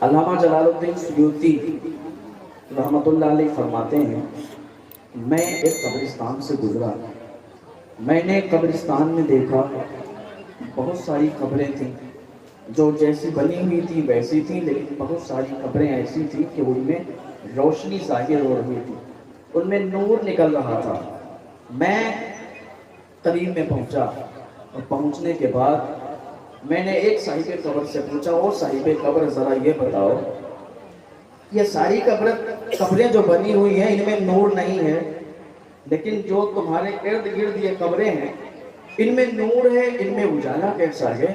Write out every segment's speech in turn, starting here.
علامہ جلال الدین سیوطی رحمۃ اللہ علیہ فرماتے ہیں، میں ایک قبرستان سے گزرا، میں نے قبرستان میں دیکھا بہت ساری قبریں تھیں جو جیسی بنی ہوئی تھی ویسی تھی، لیکن بہت ساری قبریں ایسی تھیں کہ ان میں روشنی ظاہر ہو رہی تھی، ان میں نور نکل رہا تھا۔ میں قریب میں پہنچا اور پہنچنے کے بعد میں نے ایک صاحب قبر سے پوچھا، او صاحب قبر ذرا یہ بتاؤ، یہ ساری قبریں جو بنی ہوئی ہیں ان میں نور نہیں ہے، لیکن جو تمہارے ارد گرد یہ قبریں ہیں ان میں نور ہے، ان میں اجالا کیسا ہے،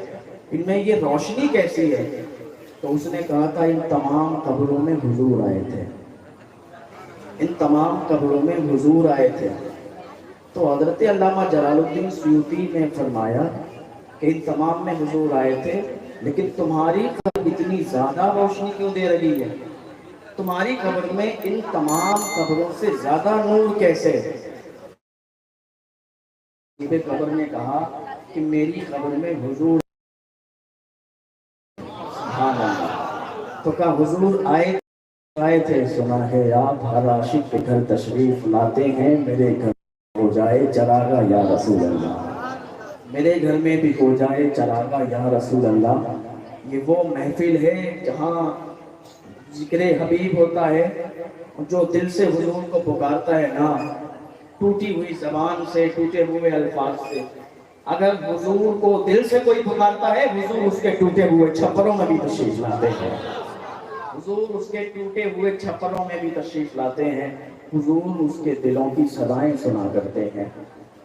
ان میں یہ روشنی کیسی ہے؟ تو اس نے کہا تھا ان تمام قبروں میں حضور آئے تھے، ان تمام قبروں میں حضور آئے تھے۔ تو حضرت علامہ جلال الدین سیوطی نے فرمایا کہ ان تمام میں حضور آئے تھے، لیکن تمہاری قبر اتنی زیادہ روشنی کیوں دے رہی ہے؟ تمہاری قبر میں ان تمام قبروں سے زیادہ نور کیسے؟ قبر نے کہا کہ میری قبر میں حضور، سبحان اللہ، تو کہا حضور آئے تھے، سنا ہے آپ ہر عاشق کے گھر تشریف لاتے ہیں، میرے گھر ہو جائے چراغا یا رسول اللہ، میرے گھر میں بھی ہو جائے چراغا یا رسول اللہ۔ یہ وہ محفل ہے جہاں ذکر حبیب ہوتا ہے، جو دل سے حضور کو پکارتا ہے نا، ٹوٹی ہوئی زبان سے، ٹوٹے ہوئے الفاظ سے، اگر حضور کو دل سے کوئی پکارتا ہے، حضور اس کے ٹوٹے ہوئے چھپروں میں بھی تشریف لاتے ہیں، حضور اس کے ٹوٹے ہوئے چھپروں میں بھی تشریف لاتے ہیں، حضور اس کے دلوں کی صدائیں سنا کرتے ہیں۔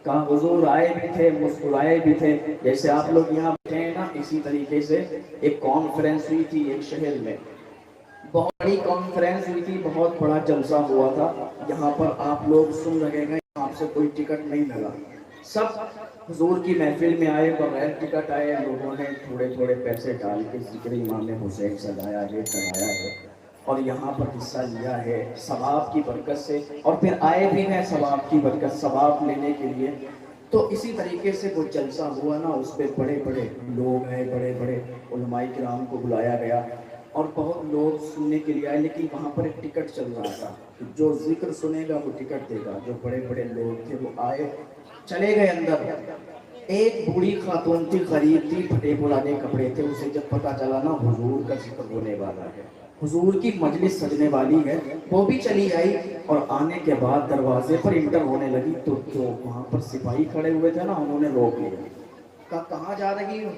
کہا حضور آئے بھی تھے، مسکرائے بھی تھے، جیسے آپ لوگ یہاں بیٹھے ہیں نا، اسی طریقے سے ایک کانفرنس ہوئی تھی ایک شہر میں، بہت بڑی کانفرنس ہوئی تھی، بہت بڑا جلسہ ہوا تھا، یہاں پر آپ لوگ سن رہے گا، آپ سے کوئی ٹکٹ نہیں لگا، سب حضور کی محفل میں آئے، بغیر ٹکٹ آئے، لوگوں نے تھوڑے تھوڑے پیسے ڈال کے ذکر امام حسین سجایا ہے، کرایا ہے، اور یہاں پر حصہ لیا ہے ثواب کی برکت سے، اور پھر آئے بھی ہیں ثواب کی برکت، ثواب لینے کے لیے۔ تو اسی طریقے سے وہ جلسہ ہوا نا، اس پہ بڑے بڑے لوگ ہیں، بڑے بڑے علماء کرام کو بلایا گیا، اور بہت لوگ سننے کے لیے آئے، لیکن وہاں پر ایک ٹکٹ چل رہا تھا، جو ذکر سنے گا وہ ٹکٹ دے گا۔ جو بڑے بڑے لوگ تھے وہ آئے، چلے گئے اندر۔ ایک بوڑھی خاتون تھی، غریب تھی، پھٹے پرانے کپڑے تھے، اسے جب پتا چلا نا حضور کا ذکر ہونے والا ہے، حضور کی مجلس سجنے والی ہے، وہ بھی چلی آئی، اور آنے کے بعد دروازے پر انٹر ہونے لگی، تو جو وہاں پر سپاہی کھڑے ہوئے تھے نا، انہوں نے روک لیا، کہا کہاں جا رہی ہو؟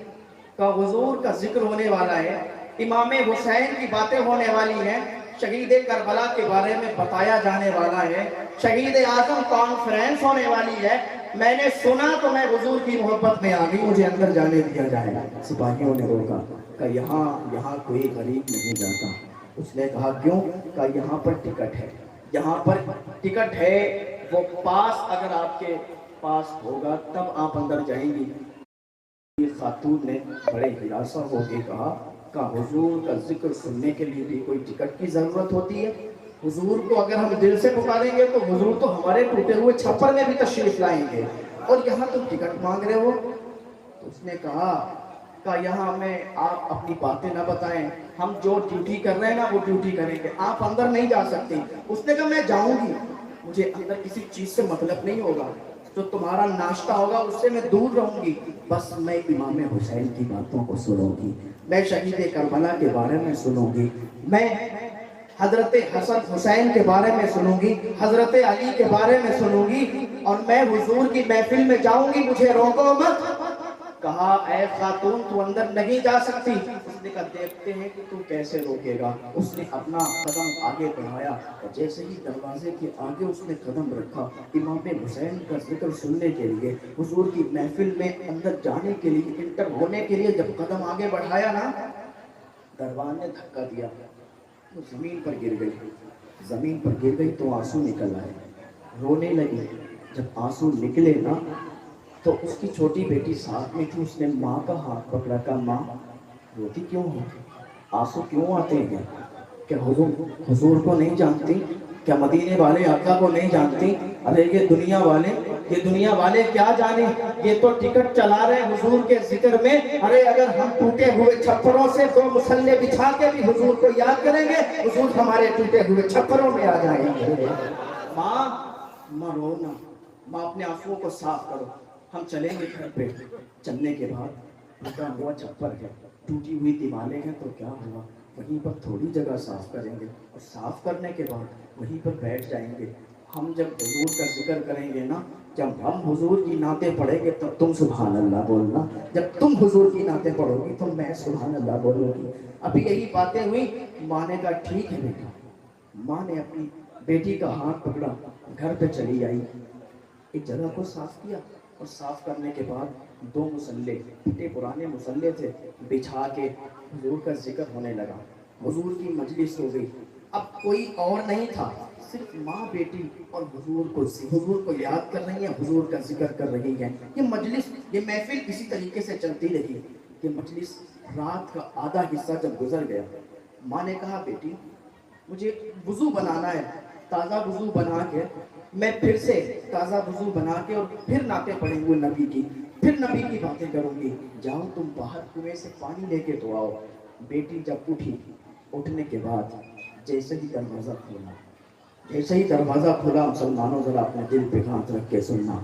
کہا حضور کا ذکر ہونے والا ہے، امام حسین کی باتیں ہونے والی ہیں، شہید کربلا کے بارے میں بتایا جانے والا ہے، شہید اعظم کانفرنس ہونے والی ہے، میں نے سنا تو میں حضور کی محبت میں آ گئی، مجھے اندر جانے دیا جائے۔ سپاہیوں نے روکا، کہ یہاں کوئی غریب نہیں جاتا۔ اس نے کہا کیوں؟ کہ یہاں پر ٹکٹ ہے، یہاں پر ٹکٹ ہے، وہ پاس اگر آپ کے پاس ہوگا تب آپ اندر جائیں گی۔ خاتون نے بڑے ہراساں ہو کے کہا کہ حضور کا ذکر سننے کے لیے بھی کوئی ٹکٹ کی ضرورت ہوتی ہے؟ حضور کو اگر ہم دل سے پکاریں گے تو حضور تو ہمارے ٹوٹے ہوئے چھپر میں بھی تشریف لائیں گے، اور یہاں تم ٹکٹ مانگ رہے ہو؟ تو اس نے کہا کہ یہاں ہمیں آپ اپنی باتیں نہ بتائیں، ہم جو ڈیوٹی کر رہے ہیں نا وہ ڈیوٹی کریں گے، آپ اندر نہیں جا سکتی۔ اس نے کہا میں جاؤں گی، مجھے اندر کسی چیز سے مطلب نہیں ہوگا، جو تمہارا ناشتہ ہوگا اس سے میں دور رہوں گی، بس میں امام حسین کی باتوں کو سنوں گی، میں شہید کربلا کے بارے میں سنوں گی، میں حضرت حسن حسین کے بارے میں سنوں گی، حضرت علی کے بارے میں سنوں گی، اور میں حضور کی محفل میں جاؤں گی، مجھے روکو مت۔ کہا اے خاتون تو اندر نہیں جا سکتی۔ اس نے کہا دیکھتے ہیں کہ تو کیسے روکے گا۔ اس نے اپنا قدم آگے بڑھایا، اور جیسے ہی دروازے کے آگے اس نے قدم رکھا، امام حسین کا ذکر سننے کے لیے، حضور کی محفل میں اندر جانے کے لیے، انٹر ہونے کے لیے جب قدم آگے بڑھایا نا، دربان نے دھکا دیا، وہ زمین پر گر گئی، زمین پر گر گئی تو آنسو نکل آئے، رونے لگی۔ جب آنسو نکلے نا تو اس کی چھوٹی بیٹی ساتھ میں تھی، اس نے ماں کا ہاتھ پکڑا، کہا ماں روتی کیوں ہو، آنسو کیوں آتے ہیں؟ کیا حضور کو نہیں جانتی؟ کیا مدینے والے آقا کو نہیں جانتی؟ ارے یہ دنیا والے یہ دنیا والے کیا جانے، یہ تو ٹکٹ چلا رہے ہیں حضور کے ذکر میں. ارے اگر ہم ٹوٹے ہوئے چھپروں سے 2 مصلے بچھا کے بھی حضور کو یاد کریں گے، حضور ہمارے ٹوٹے ہوئے چھپروں میں آ جائیں گے. ماں رو نا، ماں اپنے آنسوؤں کو صاف کرو. ہم چلیں گے گھر پہ. چلنے کے بعد ٹوٹا ہوا چھپر ہے، ٹوٹی ہوئی دیواریں ہیں، تو کیا ہوا، وہیں پر تھوڑی جگہ صاف کریں گے اور صاف کرنے کے بعد وہیں پر بیٹھ جائیں گے. ہم جب حضور کا ذکر کریں گے نا، جب ہم حضور کی نعتیں پڑھیں گے تب تم سبحان اللہ بولنا، جب تم حضور کی نعتیں پڑھو گی تو میں سبحان اللہ بولوں گی. ابھی یہی باتیں ہوئی. ماں نے کہا ٹھیک ہے بیٹا. ماں نے اپنی بیٹی کا ہاتھ پکڑا، گھر پہ چلی آئی، ایک جگہ کو صاف کیا اور صاف کرنے کے بعد 2 مصلے، ٹوٹے پرانے مصلے تھے، بچھا کے حضور کا ذکر ہونے لگا. حضور کی مجلس ہو گئی. اب کوئی اور نہیں تھا، صرف ماں بیٹی اور حضور کو یاد کر رہی ہیں، حضور کا ذکر کر رہی ہیں. یہ مجلس، یہ محفل اسی طریقے سے چلتی رہی کہ مجلس رات کا آدھا حصہ جب گزر گیا، ماں نے کہا بیٹی مجھے وضو بنانا ہے. تازہ وضو بنا کے میں پھر سے تازہ وضو بنا کے اور پھر نعتیں پڑھیں گے نبی کی، پھر نبی کی باتیں کروں گی. جاؤ تم باہر کنویں سے پانی لے کے تو آؤ. بیٹی جب اٹھی، اٹھنے کے بعد جیسے ہی دروازہ کھولا، مسلمانوں ذرا اپنے دل پہ ہاتھ رکھ کے سننا.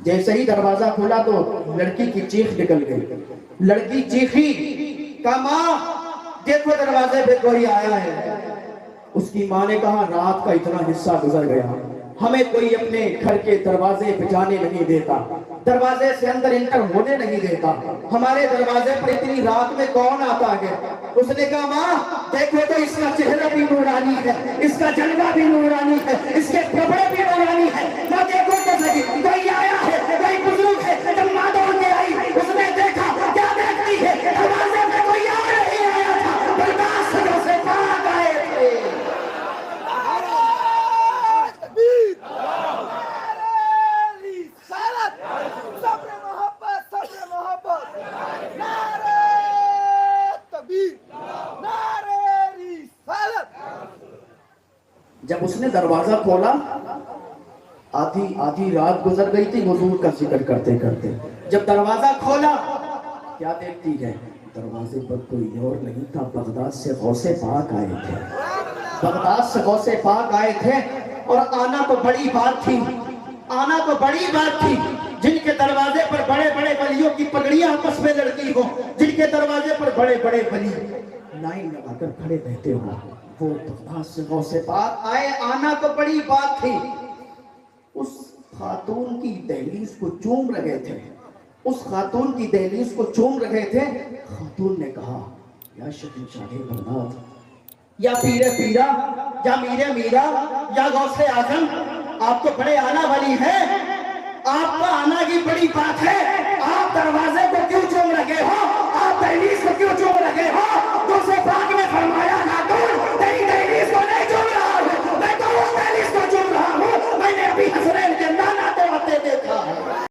جیسے ہی دروازہ کھولا تو لڑکی کی چیخ نکل گئی. لڑکی چیخی، کہا ماں دیکھو دروازے پہ کوئی آیا ہے. اس کی ماں نے کہا رات کا اتنا حصہ گزر گیا، ہمیں کوئی اپنے گھر کے دروازے پہ جانے نہیں دیتا، دروازے سے اندر انٹر ہونے نہیں دیتا، ہمارے دروازے پر اتنی رات میں کون آتا ہے. اس نے کہا ماں دیکھو تو اس کا چہرہ بھی نورانی ہے، اس کا جلوہ بھی نورانی ہے، اس کے کپڑے بھی نورانی ہے. نہ دیکھو تو صحیح، کوئی آیا ہے، کوئی بزرگ ہے. جب ماں دوڑ کے آئی، اس نے دیکھا، کیا دیکھتی ہے، دروازے پہ کوئی آ نہیں آیا تھا، برداشت سے پاک آئے تھے. جب اس نے دروازہ کھولا، آدھی رات گزر گئی تھی حضور کا ذکر کرتے کرتے. جب دروازہ کھولا کیا دیکھتی ہے، دروازے پر کوئی اور نہیں تھا، بغداد سے غوث پاک آئے تھے. بغداد سے غوث پاک آئے تھے. اور آنا تو بڑی بات تھی، آنا تو بڑی بات تھی. جن کے دروازے پر بڑے بڑے ولیوں کی پگڑیاں آپس میں لڑتی ہوں، جن کے دروازے پر بڑے بڑے ولی لائن لگا کر کھڑے رہتے ہوں، وہ بغداد سے غوث پاک آئے. آنا تو بڑی بات تھی. اس خاتون کی دہلیز کو چوم رہے تھے، اس خاتون کی دہلیز کو چوم رہے تھے. خاتون نے کہا یا شہنشاہ بغداد، یا پیر پیرا، یا میر میرا، یا غوث اعظم، آپ تو بڑے آنا والی ہیں، آپ کا آنا کی بڑی بات ہے، آپ دروازے کو کیوں چوم رہے ہو؟